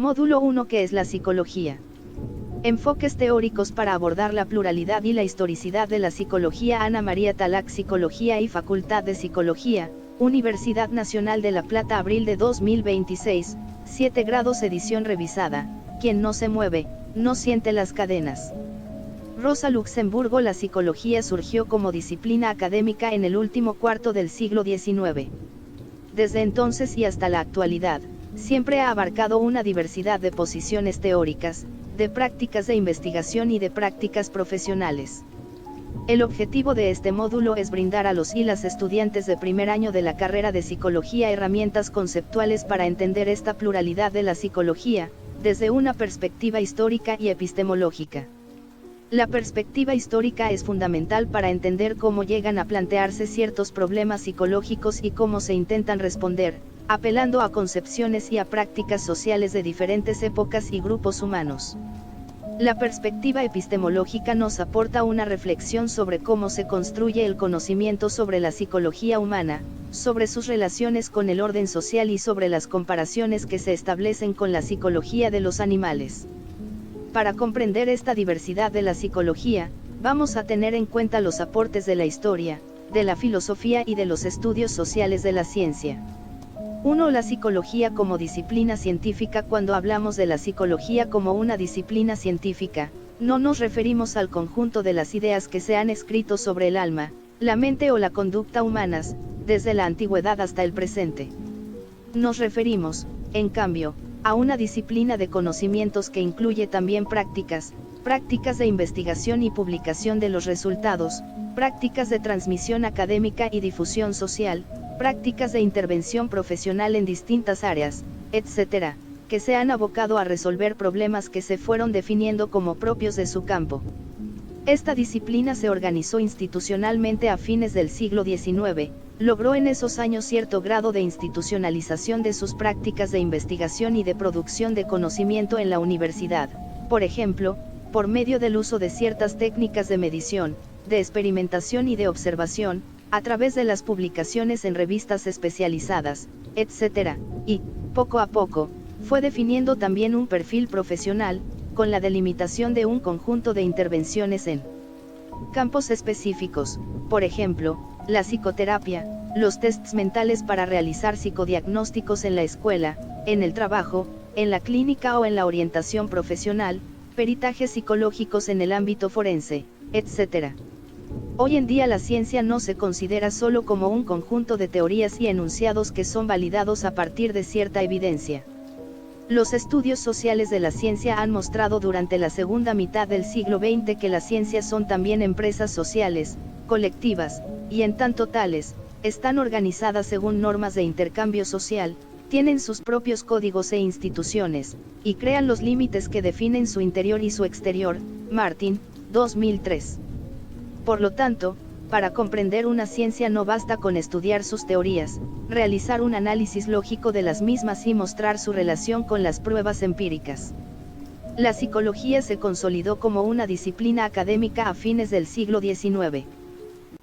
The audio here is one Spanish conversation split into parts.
Módulo 1. ¿Qué es la psicología? Enfoques teóricos para abordar la pluralidad y la historicidad de la psicología. Ana María Talac, Psicología y Facultad de Psicología, Universidad Nacional de La Plata, abril de 2026, 7 grados, edición revisada. Quien no se mueve, no siente las cadenas. Rosa Luxemburgo. La psicología surgió como disciplina académica en el último cuarto del siglo XIX. Desde entonces y hasta la actualidad, siempre ha abarcado una diversidad de posiciones teóricas, de prácticas de investigación y de prácticas profesionales. El objetivo de este módulo es brindar a los y las estudiantes de primer año de la carrera de psicología herramientas conceptuales para entender esta pluralidad de la psicología, desde una perspectiva histórica y epistemológica. La perspectiva histórica es fundamental para entender cómo llegan a plantearse ciertos problemas psicológicos y cómo se intentan responder, apelando a concepciones y a prácticas sociales de diferentes épocas y grupos humanos. La perspectiva epistemológica nos aporta una reflexión sobre cómo se construye el conocimiento sobre la psicología humana, sobre sus relaciones con el orden social y sobre las comparaciones que se establecen con la psicología de los animales. Para comprender esta diversidad de la psicología, vamos a tener en cuenta los aportes de la historia, de la filosofía y de los estudios sociales de la ciencia. 1. La psicología como disciplina científica. Cuando hablamos de la psicología como una disciplina científica, no nos referimos al conjunto de las ideas que se han escrito sobre el alma, la mente o la conducta humanas, desde la antigüedad hasta el presente. Nos referimos, en cambio, a una disciplina de conocimientos que incluye también prácticas de investigación y publicación de los resultados, prácticas de transmisión académica y difusión social, prácticas de intervención profesional en distintas áreas, etc., que se han abocado a resolver problemas que se fueron definiendo como propios de su campo. Esta disciplina se organizó institucionalmente a fines del siglo XIX, logró en esos años cierto grado de institucionalización de sus prácticas de investigación y de producción de conocimiento en la universidad, por ejemplo, por medio del uso de ciertas técnicas de medición, de experimentación y de observación, a través de las publicaciones en revistas especializadas, etc., y, poco a poco, fue definiendo también un perfil profesional, con la delimitación de un conjunto de intervenciones en campos específicos, por ejemplo, la psicoterapia, los tests mentales para realizar psicodiagnósticos en la escuela, en el trabajo, en la clínica o en la orientación profesional, peritajes psicológicos en el ámbito forense, etc. Hoy en día la ciencia no se considera solo como un conjunto de teorías y enunciados que son validados a partir de cierta evidencia. Los estudios sociales de la ciencia han mostrado durante la segunda mitad del siglo XX que las ciencias son también empresas sociales, colectivas, y en tanto tales, están organizadas según normas de intercambio social, tienen sus propios códigos e instituciones, y crean los límites que definen su interior y su exterior. Martin, 2003. Por lo tanto, para comprender una ciencia no basta con estudiar sus teorías, realizar un análisis lógico de las mismas y mostrar su relación con las pruebas empíricas. La psicología se consolidó como una disciplina académica a fines del siglo XIX.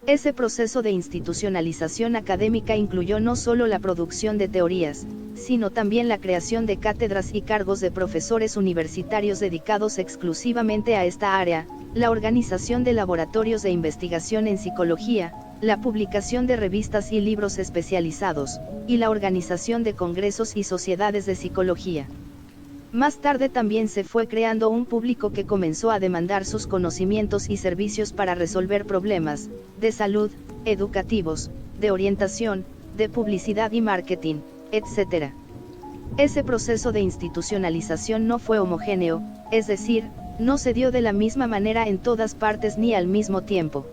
Ese proceso de institucionalización académica incluyó no solo la producción de teorías, sino también la creación de cátedras y cargos de profesores universitarios dedicados exclusivamente a esta área, la organización de laboratorios de investigación en psicología, la publicación de revistas y libros especializados, y la organización de congresos y sociedades de psicología. Más tarde también se fue creando un público que comenzó a demandar sus conocimientos y servicios para resolver problemas de salud, educativos, de orientación, de publicidad y marketing, etc. Ese proceso de institucionalización no fue homogéneo, es decir, no se dio de la misma manera en todas partes ni al mismo tiempo.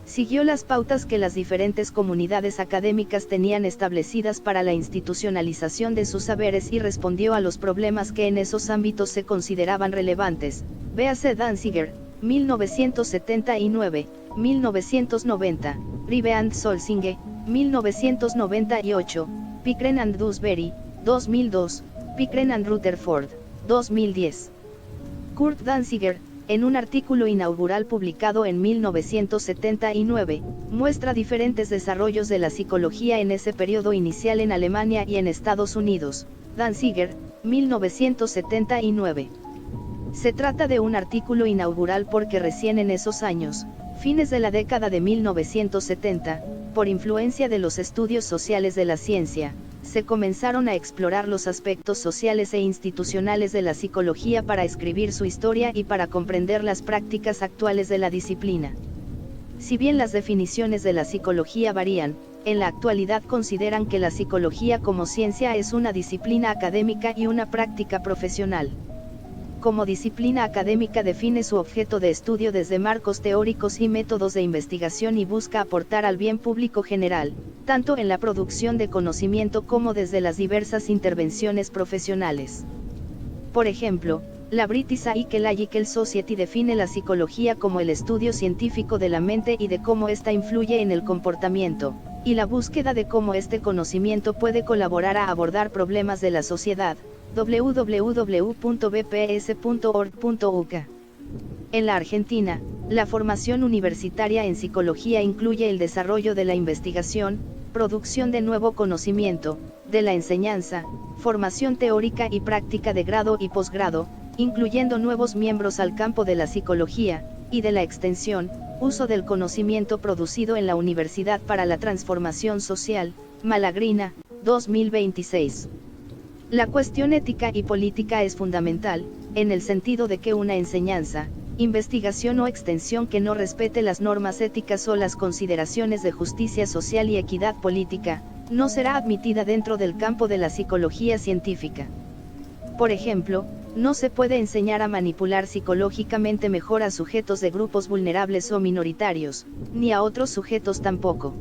Siguió las pautas que las diferentes comunidades académicas tenían establecidas para la institucionalización de sus saberes y respondió a los problemas que en esos ámbitos se consideraban relevantes. Véase Danziger, 1979, 1990, Ribe and Solzinge, 1998, Pickren and Dewsbury, 2002, Pickren and Rutherford, 2010. Kurt Danziger, en un artículo inaugural publicado en 1979, muestra diferentes desarrollos de la psicología en ese periodo inicial en Alemania y en Estados Unidos. Danziger, 1979. Se trata de un artículo inaugural porque recién en esos años, fines de la década de 1970, por influencia de los estudios sociales de la ciencia, se comenzaron a explorar los aspectos sociales e institucionales de la psicología para escribir su historia y para comprender las prácticas actuales de la disciplina. Si bien las definiciones de la psicología varían, en la actualidad consideran que la psicología como ciencia es una disciplina académica y una práctica profesional. Como disciplina académica define su objeto de estudio desde marcos teóricos y métodos de investigación y busca aportar al bien público general, tanto en la producción de conocimiento como desde las diversas intervenciones profesionales. Por ejemplo, la British Psychological Society define la psicología como el estudio científico de la mente y de cómo ésta influye en el comportamiento, y la búsqueda de cómo este conocimiento puede colaborar a abordar problemas de la sociedad. www.bps.org.uk. En la Argentina, la formación universitaria en psicología incluye el desarrollo de la investigación, producción de nuevo conocimiento, de la enseñanza, formación teórica y práctica de grado y posgrado, incluyendo nuevos miembros al campo de la psicología, y de la extensión, uso del conocimiento producido en la Universidad para la Transformación Social, Malagrina, 2026. La cuestión ética y política es fundamental, en el sentido de que una enseñanza, investigación o extensión que no respete las normas éticas o las consideraciones de justicia social y equidad política, no será admitida dentro del campo de la psicología científica. Por ejemplo, no se puede enseñar a manipular psicológicamente mejor a sujetos de grupos vulnerables o minoritarios, ni a otros sujetos tampoco.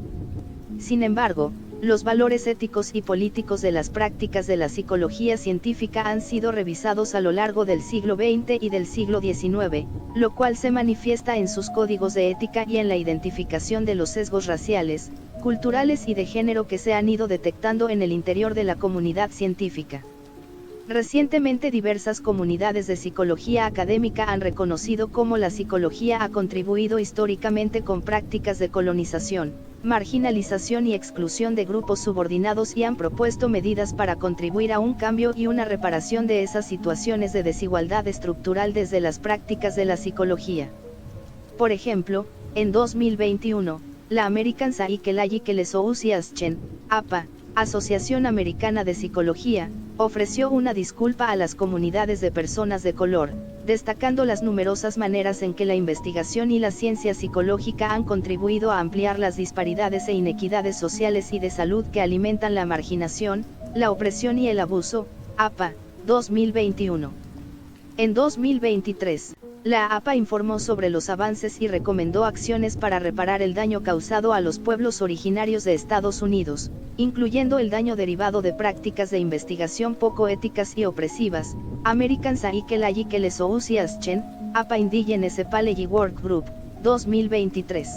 Sin embargo, los valores éticos y políticos de las prácticas de la psicología científica han sido revisados a lo largo del siglo XX y del siglo XIX, lo cual se manifiesta en sus códigos de ética y en la identificación de los sesgos raciales, culturales y de género que se han ido detectando en el interior de la comunidad científica. Recientemente diversas comunidades de psicología académica han reconocido cómo la psicología ha contribuido históricamente con prácticas de colonización, marginalización y exclusión de grupos subordinados y han propuesto medidas para contribuir a un cambio y una reparación de esas situaciones de desigualdad estructural desde las prácticas de la psicología. Por ejemplo, en 2021, la American Psychological Association, APA, Asociación Americana de Psicología, ofreció una disculpa a las comunidades de personas de color, destacando las numerosas maneras en que la investigación y la ciencia psicológica han contribuido a ampliar las disparidades e inequidades sociales y de salud que alimentan la marginación, la opresión y el abuso. APA, 2021. En 2023, la APA informó sobre los avances y recomendó acciones para reparar el daño causado a los pueblos originarios de Estados Unidos, incluyendo el daño derivado de prácticas de investigación poco éticas y opresivas. American Psychological Association, APA Indigenous Ecology Work Group, 2023.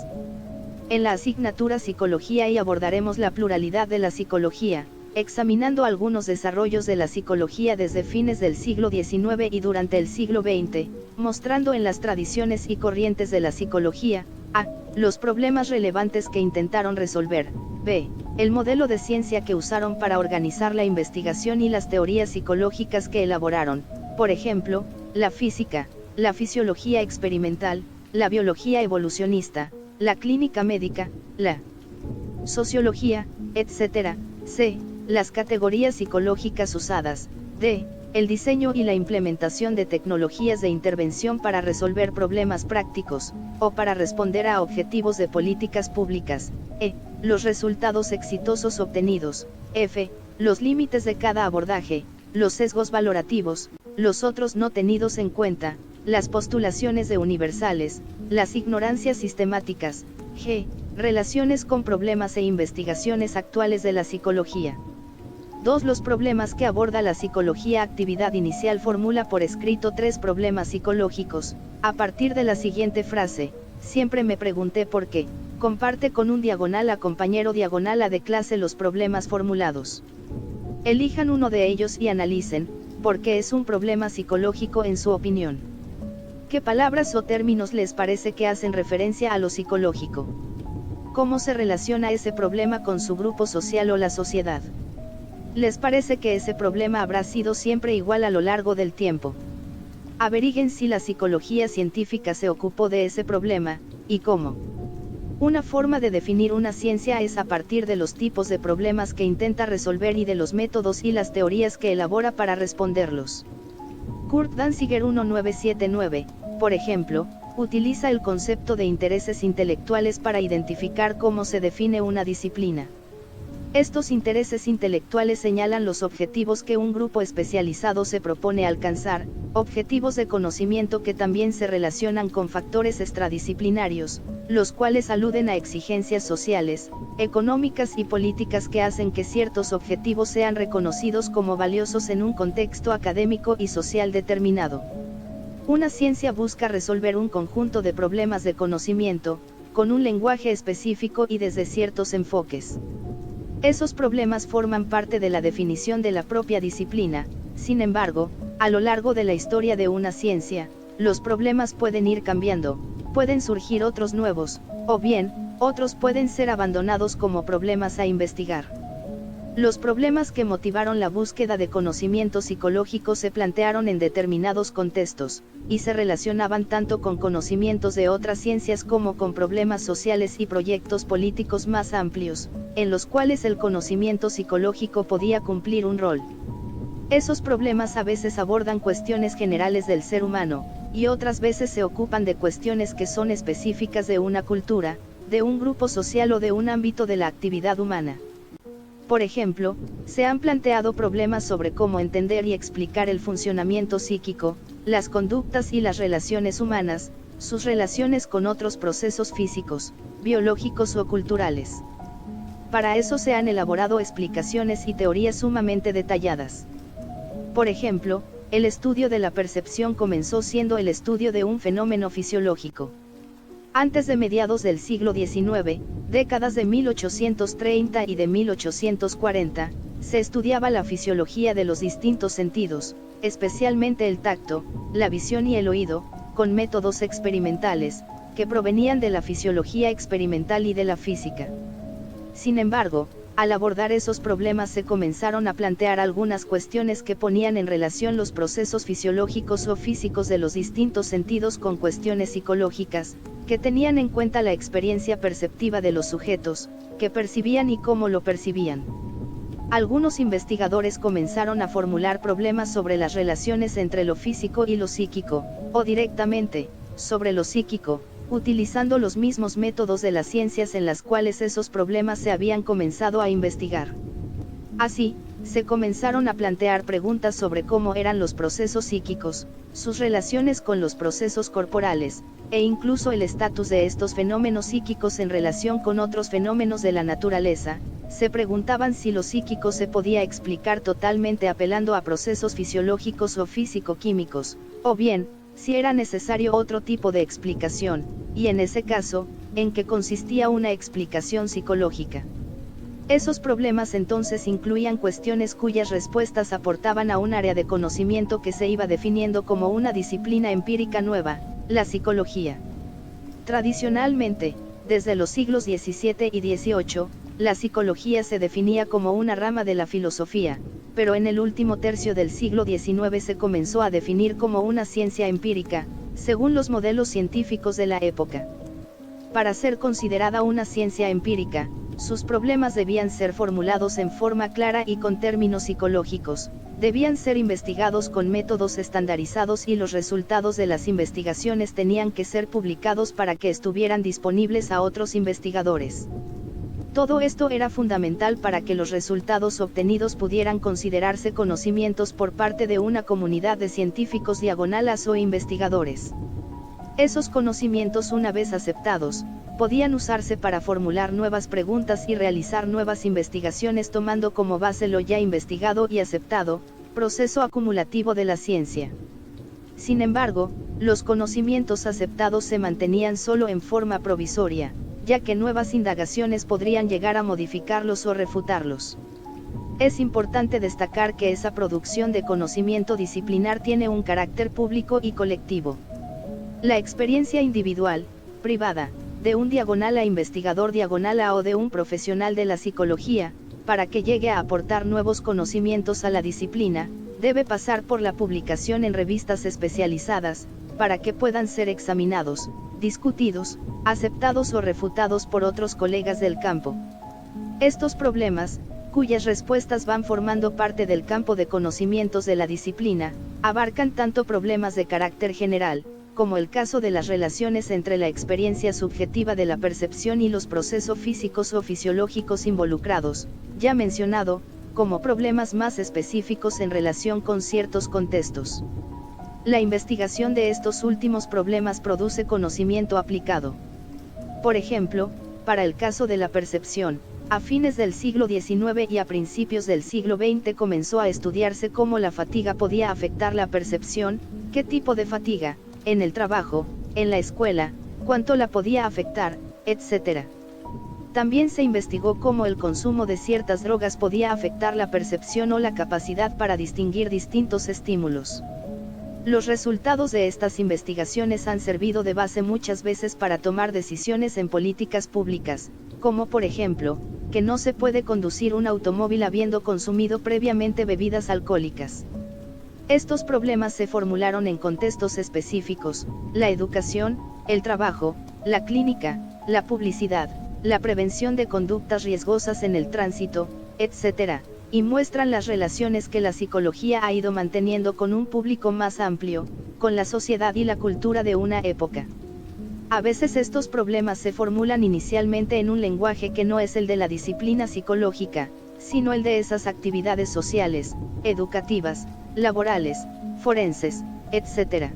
En la asignatura Psicología abordaremos la pluralidad de la psicología, examinando algunos desarrollos de la psicología desde fines del siglo XIX y durante el siglo XX, mostrando en las tradiciones y corrientes de la psicología, a. los problemas relevantes que intentaron resolver, b. el modelo de ciencia que usaron para organizar la investigación y las teorías psicológicas que elaboraron, por ejemplo, la física, la fisiología experimental, la biología evolucionista, la clínica médica, la sociología, etc. c. las categorías psicológicas usadas, d. el diseño y la implementación de tecnologías de intervención para resolver problemas prácticos, o para responder a objetivos de políticas públicas, e. los resultados exitosos obtenidos, f. los límites de cada abordaje, los sesgos valorativos, los otros no tenidos en cuenta, las postulaciones de universales, las ignorancias sistemáticas, g. relaciones con problemas e investigaciones actuales de la psicología. 2. Los problemas que aborda la psicología. Actividad inicial. Formula por escrito 3 problemas psicológicos, a partir de la siguiente frase: siempre me pregunté por qué. Comparte con un diagonal a compañero diagonal a de clase los problemas formulados. Elijan uno de ellos y analicen, por qué es un problema psicológico en su opinión. ¿Qué palabras o términos les parece que hacen referencia a lo psicológico? ¿Cómo se relaciona ese problema con su grupo social o la sociedad? ¿Les parece que ese problema habrá sido siempre igual a lo largo del tiempo? Averigüen si la psicología científica se ocupó de ese problema, y cómo. Una forma de definir una ciencia es a partir de los tipos de problemas que intenta resolver y de los métodos y las teorías que elabora para responderlos. Kurt Danziger 1979, por ejemplo, utiliza el concepto de intereses intelectuales para identificar cómo se define una disciplina. Estos intereses intelectuales señalan los objetivos que un grupo especializado se propone alcanzar, objetivos de conocimiento que también se relacionan con factores extradisciplinarios, los cuales aluden a exigencias sociales, económicas y políticas que hacen que ciertos objetivos sean reconocidos como valiosos en un contexto académico y social determinado. Una ciencia busca resolver un conjunto de problemas de conocimiento, con un lenguaje específico y desde ciertos enfoques. Esos problemas forman parte de la definición de la propia disciplina. Sin embargo, a lo largo de la historia de una ciencia, los problemas pueden ir cambiando, pueden surgir otros nuevos, o bien, otros pueden ser abandonados como problemas a investigar. Los problemas que motivaron la búsqueda de conocimiento psicológico se plantearon en determinados contextos, y se relacionaban tanto con conocimientos de otras ciencias como con problemas sociales y proyectos políticos más amplios, en los cuales el conocimiento psicológico podía cumplir un rol. Esos problemas a veces abordan cuestiones generales del ser humano, y otras veces se ocupan de cuestiones que son específicas de una cultura, de un grupo social o de un ámbito de la actividad humana. Por ejemplo, se han planteado problemas sobre cómo entender y explicar el funcionamiento psíquico, las conductas y las relaciones humanas, sus relaciones con otros procesos físicos, biológicos o culturales. Para eso se han elaborado explicaciones y teorías sumamente detalladas. Por ejemplo, el estudio de la percepción comenzó siendo el estudio de un fenómeno fisiológico. Antes de mediados del siglo XIX, décadas de 1830 y de 1840, se estudiaba la fisiología de los distintos sentidos, especialmente el tacto, la visión y el oído, con métodos experimentales, que provenían de la fisiología experimental y de la física. Sin embargo, al abordar esos problemas se comenzaron a plantear algunas cuestiones que ponían en relación los procesos fisiológicos o físicos de los distintos sentidos con cuestiones psicológicas, que tenían en cuenta la experiencia perceptiva de los sujetos, que percibían y cómo lo percibían. Algunos investigadores comenzaron a formular problemas sobre las relaciones entre lo físico y lo psíquico, o directamente, sobre lo psíquico, utilizando los mismos métodos de las ciencias en las cuales esos problemas se habían comenzado a investigar. Así, se comenzaron a plantear preguntas sobre cómo eran los procesos psíquicos, sus relaciones con los procesos corporales, e incluso el estatus de estos fenómenos psíquicos en relación con otros fenómenos de la naturaleza. Se preguntaban si lo psíquico se podía explicar totalmente apelando a procesos fisiológicos o físico-químicos, o bien, si era necesario otro tipo de explicación, y en ese caso, en qué consistía una explicación psicológica. Esos problemas entonces incluían cuestiones cuyas respuestas aportaban a un área de conocimiento que se iba definiendo como una disciplina empírica nueva, la psicología. Tradicionalmente, desde los siglos XVII y XVIII, la psicología se definía como una rama de la filosofía, pero en el último tercio del siglo XIX se comenzó a definir como una ciencia empírica, según los modelos científicos de la época. Para ser considerada una ciencia empírica, sus problemas debían ser formulados en forma clara y con términos psicológicos, debían ser investigados con métodos estandarizados y los resultados de las investigaciones tenían que ser publicados para que estuvieran disponibles a otros investigadores. Todo esto era fundamental para que los resultados obtenidos pudieran considerarse conocimientos por parte de una comunidad de científicos diagonalas o investigadores. Esos conocimientos, una vez aceptados, podían usarse para formular nuevas preguntas y realizar nuevas investigaciones tomando como base lo ya investigado y aceptado, proceso acumulativo de la ciencia. Sin embargo, los conocimientos aceptados se mantenían solo en forma provisoria, ya que nuevas indagaciones podrían llegar a modificarlos o refutarlos. Es importante destacar que esa producción de conocimiento disciplinar tiene un carácter público y colectivo. La experiencia individual, privada, de un diagonal a investigador diagonal a o de un profesional de la psicología, para que llegue a aportar nuevos conocimientos a la disciplina, debe pasar por la publicación en revistas especializadas, para que puedan ser examinados, discutidos, aceptados o refutados por otros colegas del campo. Estos problemas, cuyas respuestas van formando parte del campo de conocimientos de la disciplina, abarcan tanto problemas de carácter general, como el caso de las relaciones entre la experiencia subjetiva de la percepción y los procesos físicos o fisiológicos involucrados, ya mencionado, como problemas más específicos en relación con ciertos contextos. La investigación de estos últimos problemas produce conocimiento aplicado. Por ejemplo, para el caso de la percepción, a fines del siglo XIX y a principios del siglo XX comenzó a estudiarse cómo la fatiga podía afectar la percepción, qué tipo de fatiga, en el trabajo, en la escuela, cuánto la podía afectar, etc. También se investigó cómo el consumo de ciertas drogas podía afectar la percepción o la capacidad para distinguir distintos estímulos. Los resultados de estas investigaciones han servido de base muchas veces para tomar decisiones en políticas públicas, como por ejemplo, que no se puede conducir un automóvil habiendo consumido previamente bebidas alcohólicas. Estos problemas se formularon en contextos específicos: la educación, el trabajo, la clínica, la publicidad, la prevención de conductas riesgosas en el tránsito, etc., y muestran las relaciones que la psicología ha ido manteniendo con un público más amplio, con la sociedad y la cultura de una época. A veces estos problemas se formulan inicialmente en un lenguaje que no es el de la disciplina psicológica, sino el de esas actividades sociales, educativas, laborales, forenses, etc.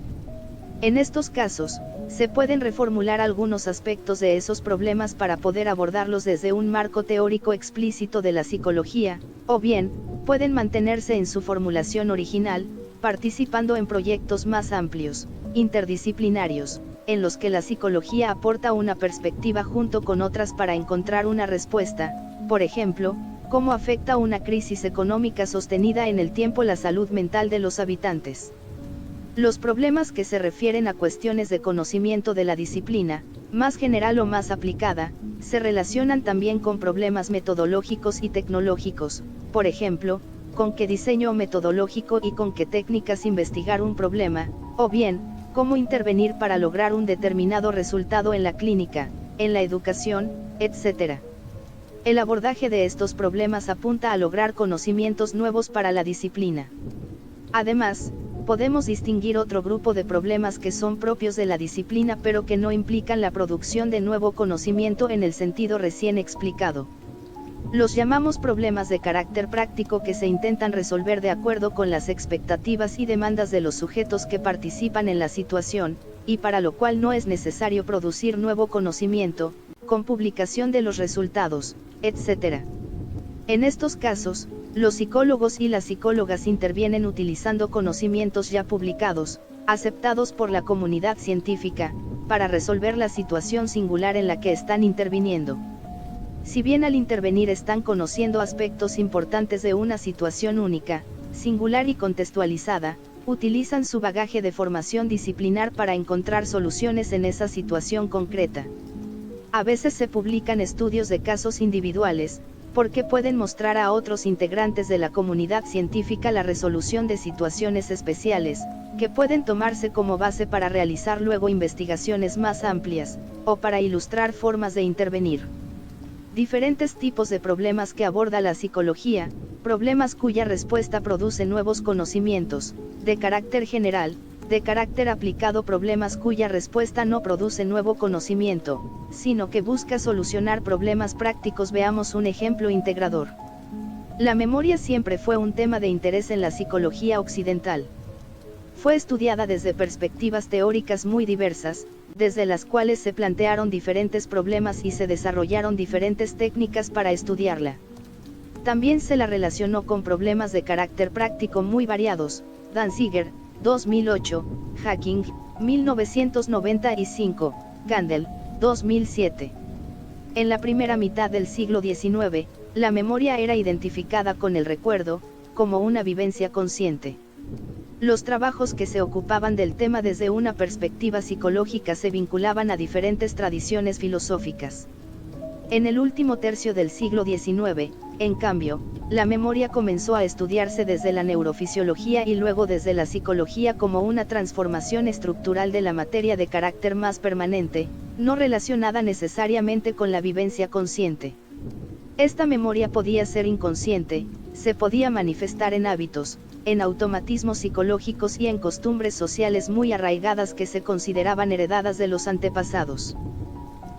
En estos casos, se pueden reformular algunos aspectos de esos problemas para poder abordarlos desde un marco teórico explícito de la psicología, o bien, pueden mantenerse en su formulación original, participando en proyectos más amplios, interdisciplinarios, en los que la psicología aporta una perspectiva junto con otras para encontrar una respuesta, por ejemplo, cómo afecta una crisis económica sostenida en el tiempo la salud mental de los habitantes. Los problemas que se refieren a cuestiones de conocimiento de la disciplina, más general o más aplicada, se relacionan también con problemas metodológicos y tecnológicos, por ejemplo, con qué diseño metodológico y con qué técnicas investigar un problema, o bien, cómo intervenir para lograr un determinado resultado en la clínica, en la educación, etc. El abordaje de estos problemas apunta a lograr conocimientos nuevos para la disciplina. Además, podemos distinguir otro grupo de problemas que son propios de la disciplina pero que no implican la producción de nuevo conocimiento en el sentido recién explicado. Los llamamos problemas de carácter práctico que se intentan resolver de acuerdo con las expectativas y demandas de los sujetos que participan en la situación, y para lo cual no es necesario producir nuevo conocimiento, con publicación de los resultados, etc. En estos casos, los psicólogos y las psicólogas intervienen utilizando conocimientos ya publicados, aceptados por la comunidad científica, para resolver la situación singular en la que están interviniendo. Si bien al intervenir están conociendo aspectos importantes de una situación única, singular y contextualizada, utilizan su bagaje de formación disciplinar para encontrar soluciones en esa situación concreta. A veces se publican estudios de casos individuales, porque pueden mostrar a otros integrantes de la comunidad científica la resolución de situaciones especiales, que pueden tomarse como base para realizar luego investigaciones más amplias, o para ilustrar formas de intervenir. Diferentes tipos de problemas que aborda la psicología: problemas cuya respuesta produce nuevos conocimientos, de carácter general, de carácter aplicado, problemas cuya respuesta no produce nuevo conocimiento, sino que busca solucionar problemas prácticos. Veamos un ejemplo integrador. La memoria siempre fue un tema de interés en la psicología occidental. Fue estudiada desde perspectivas teóricas muy diversas, desde las cuales se plantearon diferentes problemas y se desarrollaron diferentes técnicas para estudiarla. También se la relacionó con problemas de carácter práctico muy variados: Danziger, 2008, Hacking, 1995, Gandel, 2007. En la primera mitad del siglo XIX, la memoria era identificada con el recuerdo, como una vivencia consciente. Los trabajos que se ocupaban del tema desde una perspectiva psicológica se vinculaban a diferentes tradiciones filosóficas. En el último tercio del siglo XIX, En cambio, la memoria comenzó a estudiarse desde la neurofisiología y luego desde la psicología como una transformación estructural de la materia de carácter más permanente, no relacionada necesariamente con la vivencia consciente. Esta memoria podía ser inconsciente, se podía manifestar en hábitos, en automatismos psicológicos y en costumbres sociales muy arraigadas que se consideraban heredadas de los antepasados.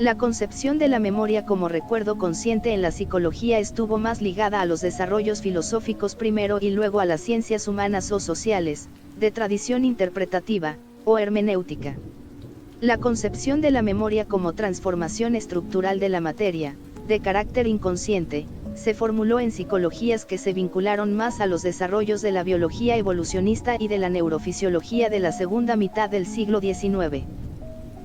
La concepción de la memoria como recuerdo consciente en la psicología estuvo más ligada a los desarrollos filosóficos primero y luego a las ciencias humanas o sociales, de tradición interpretativa, o hermenéutica. La concepción de la memoria como transformación estructural de la materia, de carácter inconsciente, se formuló en psicologías que se vincularon más a los desarrollos de la biología evolucionista y de la neurofisiología de la segunda mitad del siglo XIX.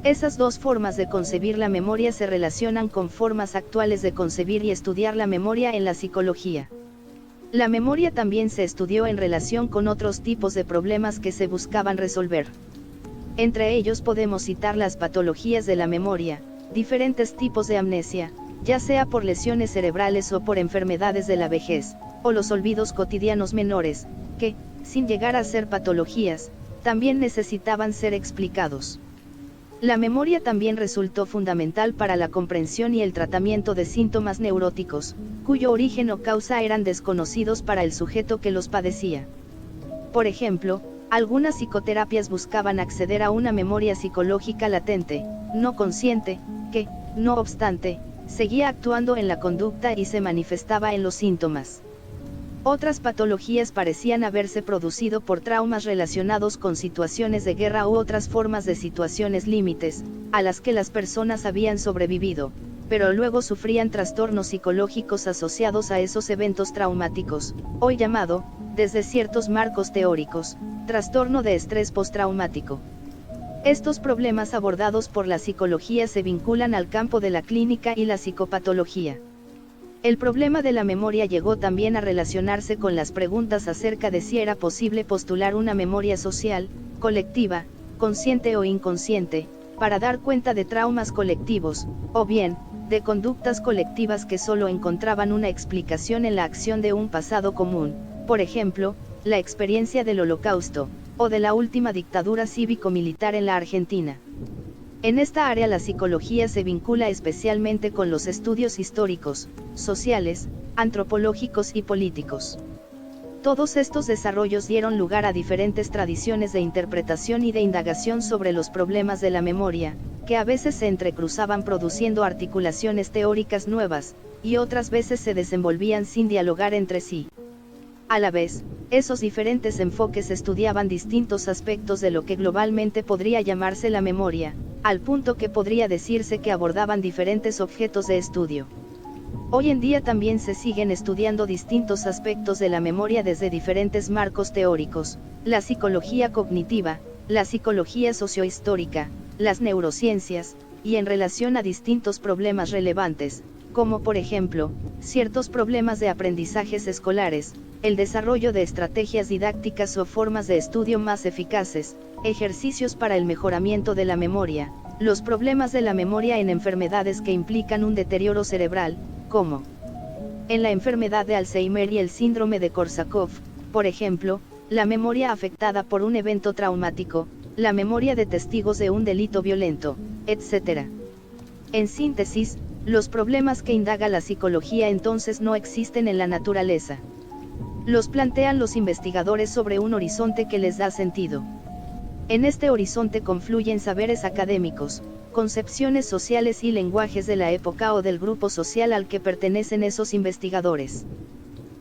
Esas dos formas de concebir la memoria se relacionan con formas actuales de concebir y estudiar la memoria en la psicología. La memoria también se estudió en relación con otros tipos de problemas que se buscaban resolver. Entre ellos podemos citar las patologías de la memoria, diferentes tipos de amnesia, ya sea por lesiones cerebrales o por enfermedades de la vejez, o los olvidos cotidianos menores, que, sin llegar a ser patologías, también necesitaban ser explicados. La memoria también resultó fundamental para la comprensión y el tratamiento de síntomas neuróticos, cuyo origen o causa eran desconocidos para el sujeto que los padecía. Por ejemplo, algunas psicoterapias buscaban acceder a una memoria psicológica latente, no consciente, que, no obstante, seguía actuando en la conducta y se manifestaba en los síntomas. Otras patologías parecían haberse producido por traumas relacionados con situaciones de guerra u otras formas de situaciones límites, a las que las personas habían sobrevivido, pero luego sufrían trastornos psicológicos asociados a esos eventos traumáticos, hoy llamado, desde ciertos marcos teóricos, trastorno de estrés postraumático. Estos problemas abordados por la psicología se vinculan al campo de la clínica y la psicopatología. El problema de la memoria llegó también a relacionarse con las preguntas acerca de si era posible postular una memoria social, colectiva, consciente o inconsciente, para dar cuenta de traumas colectivos, o bien, de conductas colectivas que solo encontraban una explicación en la acción de un pasado común, por ejemplo, la experiencia del Holocausto, o de la última dictadura cívico-militar en la Argentina. En esta área la psicología se vincula especialmente con los estudios históricos, sociales, antropológicos y políticos. Todos estos desarrollos dieron lugar a diferentes tradiciones de interpretación y de indagación sobre los problemas de la memoria, que a veces se entrecruzaban produciendo articulaciones teóricas nuevas, y otras veces se desenvolvían sin dialogar entre sí. A la vez, esos diferentes enfoques estudiaban distintos aspectos de lo que globalmente podría llamarse la memoria, al punto que podría decirse que abordaban diferentes objetos de estudio. Hoy en día también se siguen estudiando distintos aspectos de la memoria desde diferentes marcos teóricos, la psicología cognitiva, la psicología sociohistórica, las neurociencias, y en relación a distintos problemas relevantes, como por ejemplo, ciertos problemas de aprendizajes escolares, el desarrollo de estrategias didácticas o formas de estudio más eficaces, ejercicios para el mejoramiento de la memoria, los problemas de la memoria en enfermedades que implican un deterioro cerebral, como en la enfermedad de Alzheimer y el síndrome de Korsakoff, por ejemplo, la memoria afectada por un evento traumático, la memoria de testigos de un delito violento, etc. En síntesis, los problemas que indaga la psicología entonces no existen en la naturaleza. Los plantean los investigadores sobre un horizonte que les da sentido. En este horizonte confluyen saberes académicos, concepciones sociales y lenguajes de la época o del grupo social al que pertenecen esos investigadores.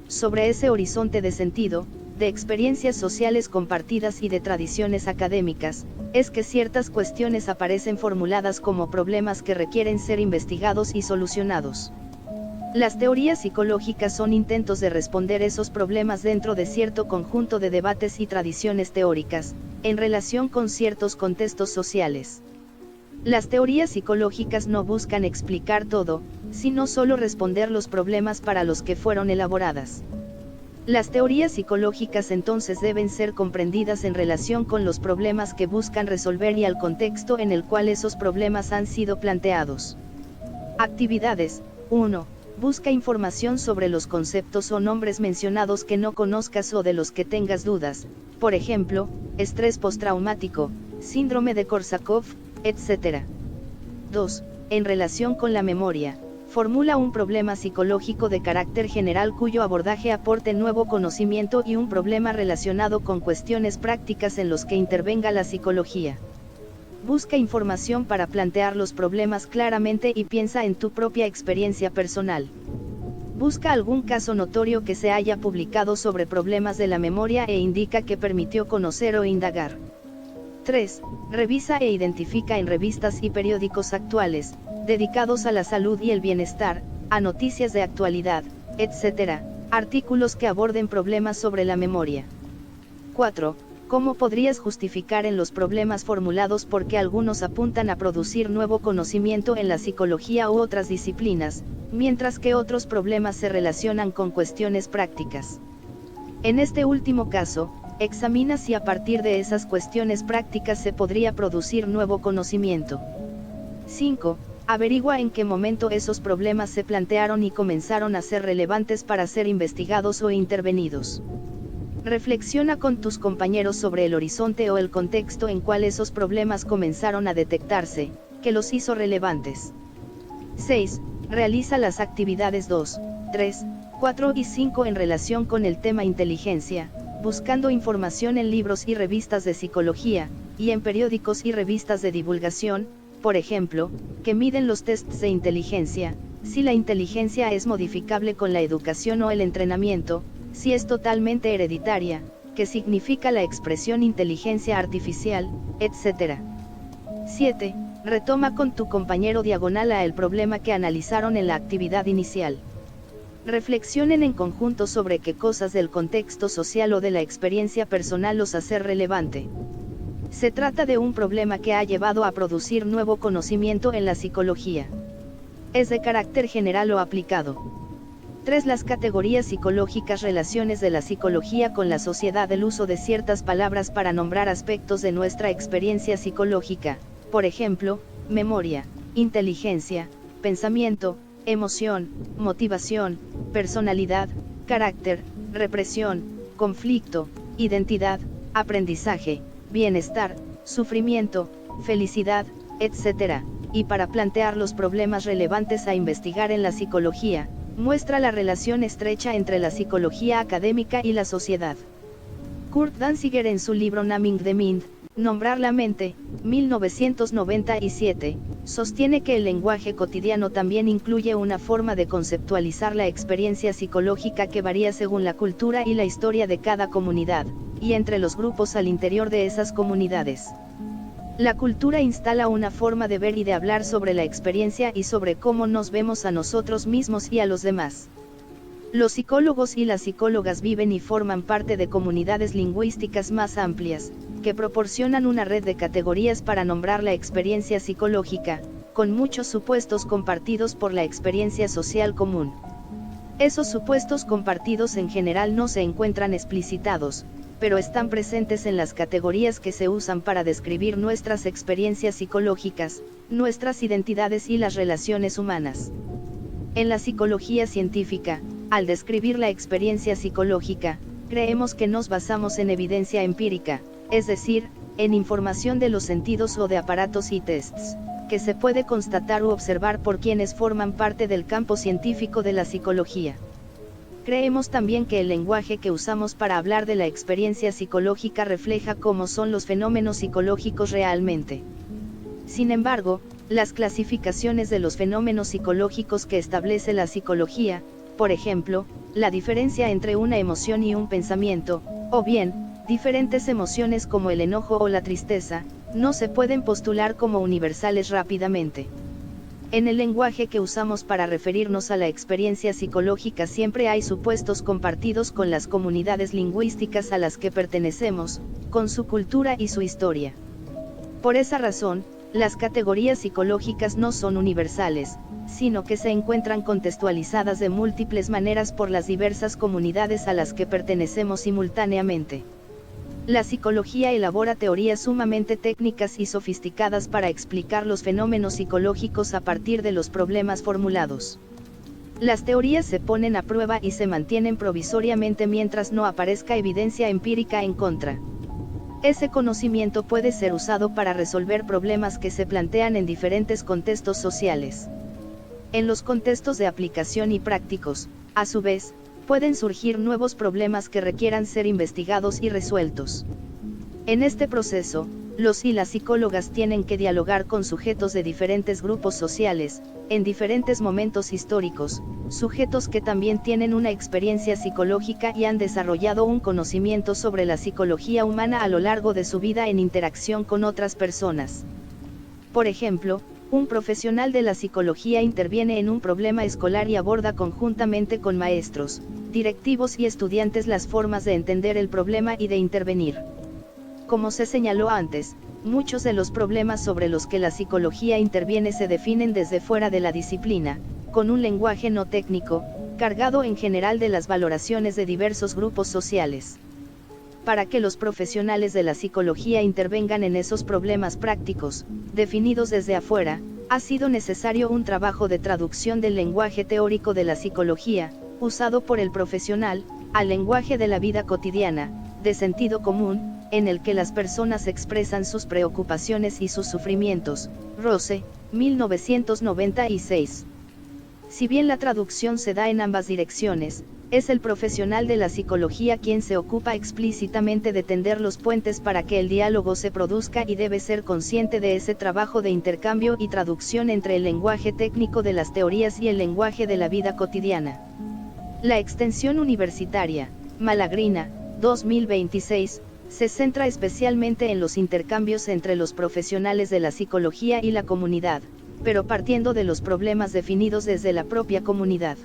Sobre ese horizonte de sentido, de experiencias sociales compartidas y de tradiciones académicas, es que ciertas cuestiones aparecen formuladas como problemas que requieren ser investigados y solucionados. Las teorías psicológicas son intentos de responder esos problemas dentro de cierto conjunto de debates y tradiciones teóricas, en relación con ciertos contextos sociales. Las teorías psicológicas no buscan explicar todo, sino solo responder los problemas para los que fueron elaboradas. Las teorías psicológicas entonces deben ser comprendidas en relación con los problemas que buscan resolver y al contexto en el cual esos problemas han sido planteados. Actividades. 1. Busca información sobre los conceptos o nombres mencionados que no conozcas o de los que tengas dudas, por ejemplo, estrés postraumático, síndrome de Korsákov, etc. 2. En relación con la memoria, formula un problema psicológico de carácter general cuyo abordaje aporte nuevo conocimiento y un problema relacionado con cuestiones prácticas en los que intervenga la psicología. Busca información para plantear los problemas claramente y piensa en tu propia experiencia personal. Busca algún caso notorio que se haya publicado sobre problemas de la memoria e indica que permitió conocer o indagar. 3. Revisa e identifica en revistas y periódicos actuales, dedicados a la salud y el bienestar, a noticias de actualidad, etc., artículos que aborden problemas sobre la memoria. 4. ¿Cómo podrías justificar en los problemas formulados por qué algunos apuntan a producir nuevo conocimiento en la psicología u otras disciplinas, mientras que otros problemas se relacionan con cuestiones prácticas? En este último caso, examina si a partir de esas cuestiones prácticas se podría producir nuevo conocimiento. 5. Averigua en qué momento esos problemas se plantearon y comenzaron a ser relevantes para ser investigados o intervenidos. Reflexiona con tus compañeros sobre el horizonte o el contexto en cual esos problemas comenzaron a detectarse, que los hizo relevantes. 6. Realiza las actividades 2, 3, 4 y 5 en relación con el tema inteligencia, buscando información en libros y revistas de psicología, y en periódicos y revistas de divulgación, por ejemplo, que miden los tests de inteligencia, si la inteligencia es modificable con la educación o el entrenamiento, si es totalmente hereditaria, qué significa la expresión inteligencia artificial, etc. 7. Retoma con tu compañero diagonal a el problema que analizaron en la actividad inicial. Reflexionen en conjunto sobre qué cosas del contexto social o de la experiencia personal los hace relevante. Se trata de un problema que ha llevado a producir nuevo conocimiento en la psicología. Es de carácter general o aplicado. 3. Las categorías psicológicas. Relaciones de la psicología con la sociedad. El uso de ciertas palabras para nombrar aspectos de nuestra experiencia psicológica, por ejemplo, memoria, inteligencia, pensamiento, emoción, motivación, personalidad, carácter, represión, conflicto, identidad, aprendizaje, bienestar, sufrimiento, felicidad, etc., y para plantear los problemas relevantes a investigar en la psicología, muestra la relación estrecha entre la psicología académica y la sociedad. Kurt Danziger en su libro Naming the Mind, Nombrar la mente, 1997, sostiene que el lenguaje cotidiano también incluye una forma de conceptualizar la experiencia psicológica que varía según la cultura y la historia de cada comunidad, y entre los grupos al interior de esas comunidades. La cultura instala una forma de ver y de hablar sobre la experiencia y sobre cómo nos vemos a nosotros mismos y a los demás. Los psicólogos y las psicólogas viven y forman parte de comunidades lingüísticas más amplias, que proporcionan una red de categorías para nombrar la experiencia psicológica, con muchos supuestos compartidos por la experiencia social común. Esos supuestos compartidos en general no se encuentran explicitados, pero están presentes en las categorías que se usan para describir nuestras experiencias psicológicas, nuestras identidades y las relaciones humanas. En la psicología científica, al describir la experiencia psicológica, creemos que nos basamos en evidencia empírica, es decir, en información de los sentidos o de aparatos y tests, que se puede constatar u observar por quienes forman parte del campo científico de la psicología. Creemos también que el lenguaje que usamos para hablar de la experiencia psicológica refleja cómo son los fenómenos psicológicos realmente. Sin embargo, las clasificaciones de los fenómenos psicológicos que establece la psicología, por ejemplo, la diferencia entre una emoción y un pensamiento, o bien, diferentes emociones como el enojo o la tristeza, no se pueden postular como universales rápidamente. En el lenguaje que usamos para referirnos a la experiencia psicológica siempre hay supuestos compartidos con las comunidades lingüísticas a las que pertenecemos, con su cultura y su historia. Por esa razón, las categorías psicológicas no son universales, sino que se encuentran contextualizadas de múltiples maneras por las diversas comunidades a las que pertenecemos simultáneamente. La psicología elabora teorías sumamente técnicas y sofisticadas para explicar los fenómenos psicológicos a partir de los problemas formulados. Las teorías se ponen a prueba y se mantienen provisoriamente mientras no aparezca evidencia empírica en contra. Ese conocimiento puede ser usado para resolver problemas que se plantean en diferentes contextos sociales. En los contextos de aplicación y prácticos, a su vez, pueden surgir nuevos problemas que requieran ser investigados y resueltos. En este proceso, los y las psicólogas tienen que dialogar con sujetos de diferentes grupos sociales, en diferentes momentos históricos, sujetos que también tienen una experiencia psicológica y han desarrollado un conocimiento sobre la psicología humana a lo largo de su vida en interacción con otras personas. Por ejemplo, un profesional de la psicología interviene en un problema escolar y aborda conjuntamente con maestros, directivos y estudiantes las formas de entender el problema y de intervenir. Como se señaló antes, muchos de los problemas sobre los que la psicología interviene se definen desde fuera de la disciplina, con un lenguaje no técnico, cargado en general de las valoraciones de diversos grupos sociales. Para que los profesionales de la psicología intervengan en esos problemas prácticos, definidos desde afuera, ha sido necesario un trabajo de traducción del lenguaje teórico de la psicología, usado por el profesional, al lenguaje de la vida cotidiana, de sentido común, en el que las personas expresan sus preocupaciones y sus sufrimientos. Rose, 1996. Si bien la traducción se da en ambas direcciones, es el profesional de la psicología quien se ocupa explícitamente de tender los puentes para que el diálogo se produzca y debe ser consciente de ese trabajo de intercambio y traducción entre el lenguaje técnico de las teorías y el lenguaje de la vida cotidiana. La extensión universitaria, Malagrina, 2026, se centra especialmente en los intercambios entre los profesionales de la psicología y la comunidad, pero partiendo de los problemas definidos desde la propia comunidad.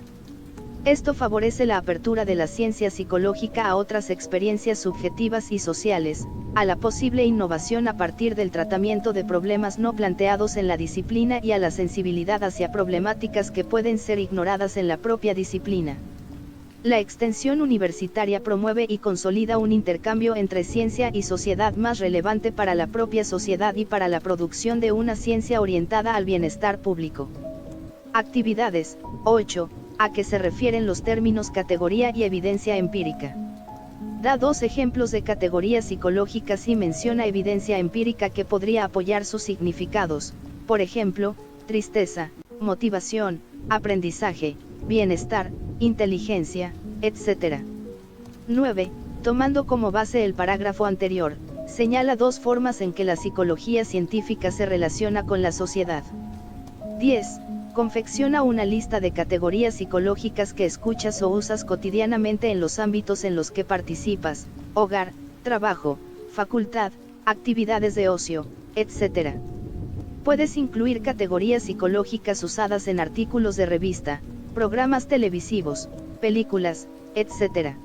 Esto favorece la apertura de la ciencia psicológica a otras experiencias subjetivas y sociales, a la posible innovación a partir del tratamiento de problemas no planteados en la disciplina y a la sensibilidad hacia problemáticas que pueden ser ignoradas en la propia disciplina. La extensión universitaria promueve y consolida un intercambio entre ciencia y sociedad más relevante para la propia sociedad y para la producción de una ciencia orientada al bienestar público. Actividades, 8. ¿A qué se refieren los términos categoría y evidencia empírica? Da dos ejemplos de categorías psicológicas y menciona evidencia empírica que podría apoyar sus significados, por ejemplo, tristeza, motivación, aprendizaje, bienestar, inteligencia, etc. 9. Tomando como base el parágrafo anterior, señala dos formas en que la psicología científica se relaciona con la sociedad. 10. Confecciona una lista de categorías psicológicas que escuchas o usas cotidianamente en los ámbitos en los que participas: hogar, trabajo, facultad, actividades de ocio, etc. Puedes incluir categorías psicológicas usadas en artículos de revista, programas televisivos, películas, etc.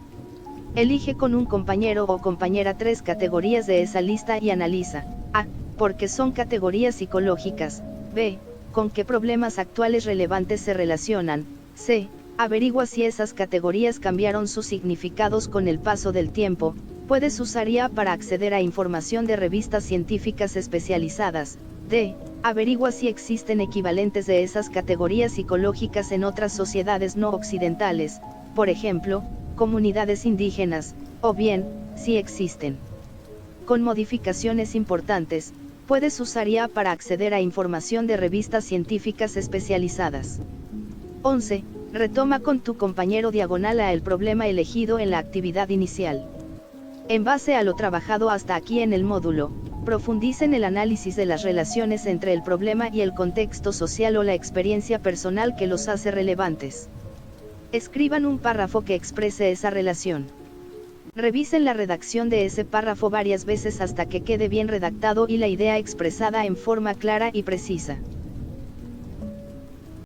Elige con un compañero o compañera 3 categorías de esa lista y analiza: A. Porque son categorías psicológicas. B. Con qué problemas actuales relevantes se relacionan. C. Averigua si esas categorías cambiaron sus significados con el paso del tiempo. Puedes usar IA para acceder a información de revistas científicas especializadas. D. Averigua si existen equivalentes de esas categorías psicológicas en otras sociedades no occidentales, por ejemplo, comunidades indígenas, o bien, si existen. Con modificaciones importantes, puedes usar IA para acceder a información de revistas científicas especializadas. 11. Retoma con tu compañero diagonal a el problema elegido en la actividad inicial. En base a lo trabajado hasta aquí en el módulo, profundicen el análisis de las relaciones entre el problema y el contexto social o la experiencia personal que los hace relevantes. Escriban un párrafo que exprese esa relación. Revisen la redacción de ese párrafo varias veces hasta que quede bien redactado y la idea expresada en forma clara y precisa.